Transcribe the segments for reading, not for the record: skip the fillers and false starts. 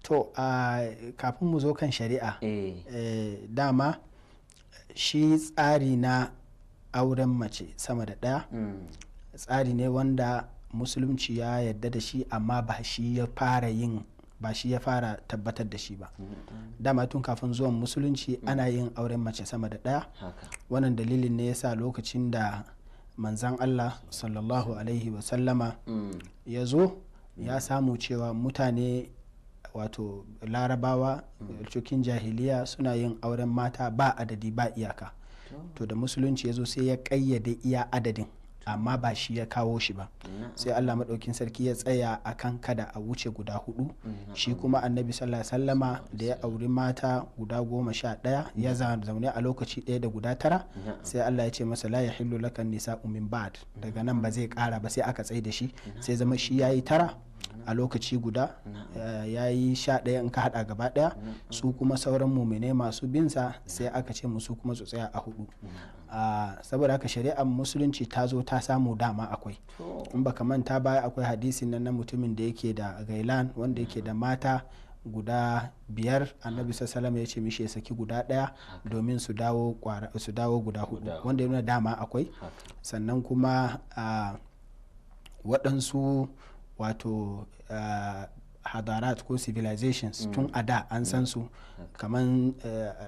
to kafin mu zo kan shari'a dama shi tsari na auren mace sama da ɗaya tsari ne wanda musulunci ya yarda da shi, amma ba shi ya fara tabbatar da shi ba. Dama tun kafin zuwan musulunci ana yin auren mace sama da ɗaya. Wannan dalilin ne yasa lokacin da manzan Allah sallallahu alaihi wasallama ya zo ya samu cewa mutane wato larabawa cikin jahiliya suna yin auren mata ba adadi ba iyaka. To da musulunci ya zo sai ya kayyade iya adadin, amma ba shi ya kawo shi ba. Sai Allah maɗaukin sarki ya tsaya akan kada a wuce guda 4. Shi kuma annabi sallallahu alaihi wasallama da ya auri mata guda 11 ya zaune a lokaci ɗaya da guda 9. Sai Allah ya ce masa la yahillu lakan nisa'u min ba'd, daga nan ba zai ƙara ba. Sai aka tsaye da shi, sai zama shi yayi 9 a lokaci guda, yayi 11 in ka hada gaba daya. Su kuma sauran mumine masu binsa sai aka ce musu kuma su tsaya a 4. Saboda haka shari'ar musulunci ta zo ta samu dama akwai. In baka manta baya akwai hadisin nan na mutumin da yake da gailan, wanda yake da mata guda 5. Annabi sallallahu ya ce mishi ya saki guda 1 domin su dawo guda 4, wanda yana dama akwai. Sannan kuma waɗansu wato hadarat ko civilizations tun a da an san su, kamar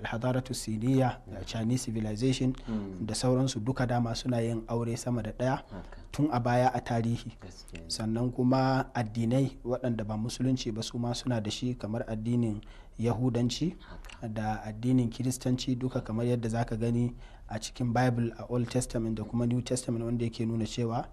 alhadaratu siniya, Chinese civilization da sauransu, duka dama suna yin aure sama da 1 tun a baya a tarihi. Sannan kuma addinai waɗanda ba musulunci ba su ma suna da shi, kamar addinin yahudanci da addinin kiristanci, duka kamar yadda zaka gani a cikin bible a old testament da kuma new testament, wanda yake nuna cewa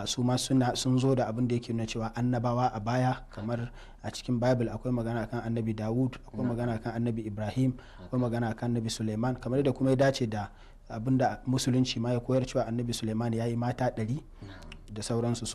su ma sun zo da abin da yake nuna cewa annabawa a baya. Kamar a cikin bible akwai magana kan annabi Dawud, akwai magana kan annabi Ibrahim, akwai magana kan annabi Suleiman, kamar da kuma ya dace da abin da musulunci ma ya koyar cewa annabi Suleiman ya yi mata 100 da sauransu.